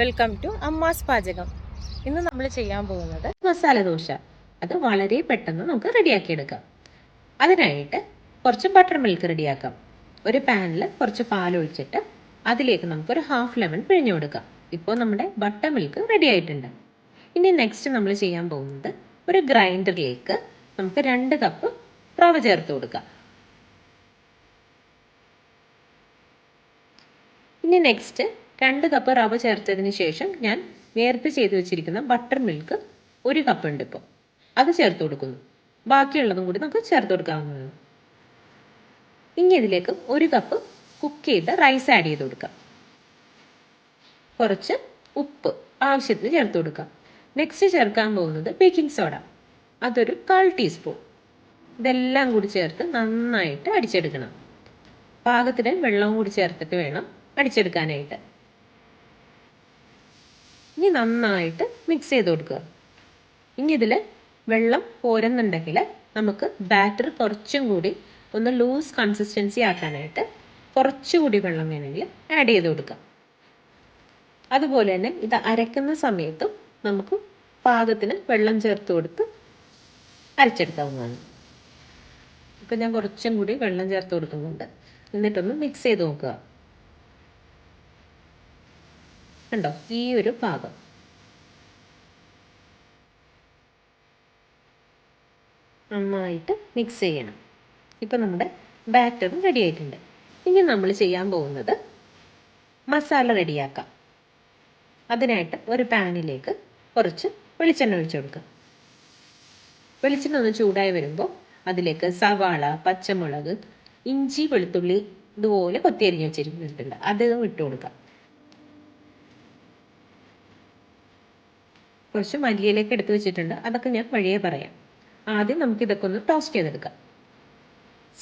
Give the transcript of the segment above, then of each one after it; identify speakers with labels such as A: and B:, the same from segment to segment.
A: Welcome to Amma's പാചകം. ഇന്ന് നമ്മൾ ചെയ്യാൻ പോകുന്നത് മസാല ദോശ. അത് വളരെ പെട്ടെന്ന് നമുക്ക് റെഡിയാക്കിയെടുക്കാം. അതിനായിട്ട് കുറച്ച് ബട്ടർ മിൽക്ക് റെഡിയാക്കാം. ഒരു പാനിൽ കുറച്ച് പാൽ ഒഴിച്ചിട്ട് അതിലേക്ക് നമുക്കൊരു ഹാഫ് ലെമൺ പിഴിഞ്ഞു കൊടുക്കാം. ഇപ്പോൾ നമ്മുടെ ബട്ടർ മിൽക്ക് റെഡി ആയിട്ടുണ്ട്. ഇനി നെക്സ്റ്റ് നമ്മൾ ചെയ്യാൻ പോകുന്നത് ഒരു ഗ്രൈൻഡറിലേക്ക് നമുക്ക് 2 കപ്പ് റവ ചേർത്ത് കൊടുക്കാം. ഇനി നെക്സ്റ്റ് 2 കപ്പ് റവ ചേർത്തതിന് ശേഷം ഞാൻ നേരത്തെ ചെയ്ത് വെച്ചിരിക്കുന്ന ബട്ടർ മിൽക്ക് 1 കപ്പ് ഉണ്ട് ഇപ്പോൾ, അത് ചേർത്ത് കൊടുക്കുന്നു. ബാക്കിയുള്ളതും കൂടി നമുക്ക് ചേർത്ത് കൊടുക്കാവുന്നതാണ്. ഇനി ഇതിലേക്ക് 1 കപ്പ് കുക്ക് ചെയ്ത റൈസ് ആഡ് ചെയ്ത് കൊടുക്കാം. കുറച്ച് ഉപ്പ് ആവശ്യത്തിന് ചേർത്ത് കൊടുക്കാം. നെക്സ്റ്റ് ചേർക്കാൻ പോകുന്നത് ബേക്കിംഗ് സോഡ, അതൊരു 1/4 ടീസ്പൂൺ. ഇതെല്ലാം കൂടി ചേർത്ത് നന്നായിട്ട് അടിച്ചെടുക്കണം. പാകത്തിന് വെള്ളവും കൂടി ചേർത്തിട്ട് വേണം അടിച്ചെടുക്കാനായിട്ട്. ഇനി നന്നായിട്ട് മിക്സ് ചെയ്ത് കൊടുക്കുക. ഇനി ഇതിൽ വെള്ളം പോരുന്നുണ്ടെങ്കിൽ നമുക്ക് ബാറ്റർ കുറച്ചും കൂടി ഒന്ന് ലൂസ് കൺസിസ്റ്റൻസി ആക്കാനായിട്ട് കുറച്ചുകൂടി വെള്ളം വേണമെങ്കിൽ ആഡ് ചെയ്ത് കൊടുക്കാം. അതുപോലെ തന്നെ ഇത് അരയ്ക്കുന്ന സമയത്തും നമുക്ക് പാകത്തിന് വെള്ളം ചേർത്ത് കൊടുത്ത് അരച്ചെടുക്കാവുന്നതാണ്. ഇപ്പം ഞാൻ കുറച്ചും കൂടി വെള്ളം ചേർത്ത് കൊടുക്കുന്നുണ്ട്. എന്നിട്ടൊന്ന് മിക്സ് ചെയ്ത് നോക്കുക. കണ്ടോ, ഈ ഒരു പാകം. നന്നായിട്ട് മിക്സ് ചെയ്യണം. ഇപ്പം നമ്മുടെ ബാറ്റർ റെഡി ആയിട്ടുണ്ട്. ഇനി നമ്മൾ ചെയ്യാൻ പോകുന്നത് മസാല റെഡിയാക്കാം. അതിനായിട്ട് ഒരു പാനിലേക്ക് കുറച്ച് വെളിച്ചെണ്ണ ഒഴിച്ചു കൊടുക്കുക. വെളിച്ചെണ്ണ ഒന്ന് ചൂടായി വരുമ്പോൾ അതിലേക്ക് സവാള, പച്ചമുളക്, ഇഞ്ചി, വെളുത്തുള്ളി ഇതുപോലെ കൊത്തിയരിഞ്ഞ് വെച്ചിരിക്കുന്നുണ്ട്, അത് ഇട്ട് കൊടുക്കാം. കുറച്ച് മല്ലിയിലേക്ക് എടുത്ത് വെച്ചിട്ടുണ്ട്, അതൊക്കെ ഞാൻ വഴിയേ പറയാം. ആദ്യം നമുക്ക് ഇതൊക്കെ ഒന്ന് ടോസ്റ്റ് ചെയ്തെടുക്കാം.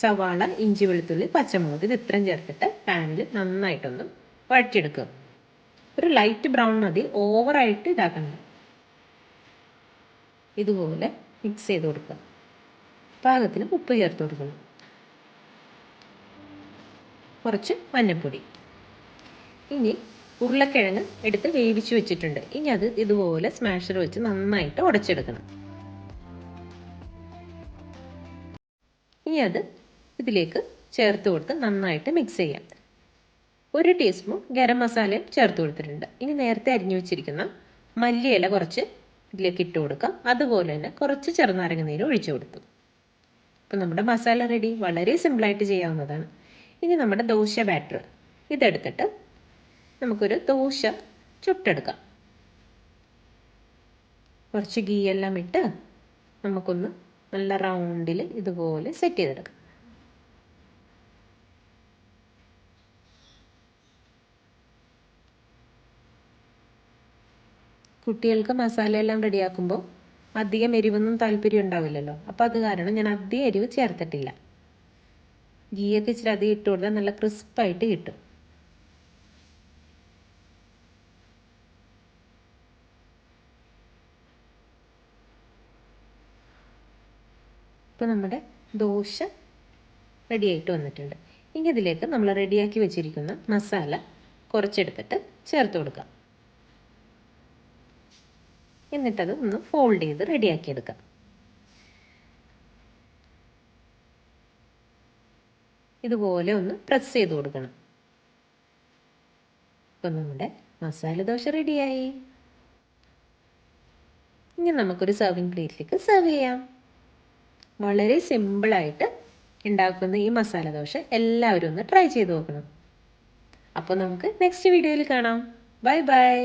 A: സവാള, ഇഞ്ചി, വെളുത്തുള്ളി, പച്ചമുളക് ഇത് ഇത്രയും ചേർത്തിട്ട് പാനിൽ നന്നായിട്ടൊന്ന് വഴറ്റിയെടുക്കുക. ഒരു ലൈറ്റ് ബ്രൗൺ മതി, ഓവറായിട്ട് ഇതാക്കണ്ട. ഇതുപോലെ മിക്സ് ചെയ്ത് കൊടുക്കുക. പാകത്തിന് ഉപ്പ് ചേർത്ത് കൊടുക്കണം. കുറച്ച് മഞ്ഞൾപ്പൊടി. ഇനി ഉരുളക്കിഴങ്ങ് എടുത്ത് വേവിച്ച് വെച്ചിട്ടുണ്ട്. ഇനി അത് ഇതുപോലെ സ്മാഷർ വെച്ച് നന്നായിട്ട് ഉടച്ചെടുക്കണം. ഇനി അത് ഇതിലേക്ക് ചേർത്ത് കൊടുത്ത് നന്നായിട്ട് മിക്സ് ചെയ്യാം. 1 ടീസ്പൂൺ ഗരം മസാലയും ചേർത്ത് കൊടുത്തിട്ടുണ്ട്. ഇനി നേരത്തെ അരിഞ്ഞു വെച്ചിരിക്കുന്ന മല്ലിയില കുറച്ച് ഇതിലേക്ക് ഇട്ട് കൊടുക്കാം. അതുപോലെ തന്നെ കുറച്ച് ചെറുനാരങ്ങ നീര് ഒഴിച്ചു കൊടുത്തു. ഇപ്പം നമ്മുടെ മസാല റെഡി. വളരെ സിമ്പിളായിട്ട് ചെയ്യാവുന്നതാണ്. ഇനി നമ്മുടെ ദോശ ബാറ്റർ ഇതെടുത്തിട്ട് നമുക്കൊരു ദോശ ചുട്ടെടുക്കാം. കുറച്ച് ഗീ എല്ലാം ഇട്ട് നമുക്കൊന്ന് നല്ല റൗണ്ടിൽ ഇതുപോലെ സെറ്റ് ചെയ്തെടുക്കാം. കുട്ടികൾക്ക് മസാല എല്ലാം റെഡിയാക്കുമ്പോൾ അധികം എരിവൊന്നും താല്പര്യം ഉണ്ടാവില്ലല്ലോ. അപ്പോൾ അത് കാരണം ഞാൻ അധികം എരിവ് ചേർത്തിട്ടില്ല. ഗീയൊക്കെ ഇച്ചിരി അധികം ഇട്ട് കൊടുത്താൽ നല്ല ക്രിസ്പായിട്ട് കിട്ടും. ഇപ്പോൾ നമ്മുടെ ദോശ റെഡിയായിട്ട് വന്നിട്ടുണ്ട്. ഇനി ഇതിലേക്ക് നമ്മൾ റെഡിയാക്കി വെച്ചിരിക്കുന്ന മസാല കുറച്ചെടുത്തിട്ട് ചേർത്ത് കൊടുക്കാം. എന്നിട്ടത് ഒന്ന് ഫോൾഡ് ചെയ്ത് റെഡിയാക്കിയെടുക്കാം. ഇതുപോലെ ഒന്ന് പ്രസ് ചെയ്ത് കൊടുക്കണം. ഇപ്പം നമ്മുടെ മസാല ദോശ റെഡിയായി. ഇനി നമുക്കൊരു സർവിങ് പ്ലേറ്റിലേക്ക് സെർവ് ചെയ്യാം. വളരെ സിമ്പിളായിട്ട് ഉണ്ടാക്കുന്ന ഈ മസാല ദോശ എല്ലാവരും ഒന്ന് ട്രൈ ചെയ്ത് നോക്കണം. അപ്പോൾ നമുക്ക് നെക്സ്റ്റ് വീഡിയോയിൽ കാണാം. Bye bye.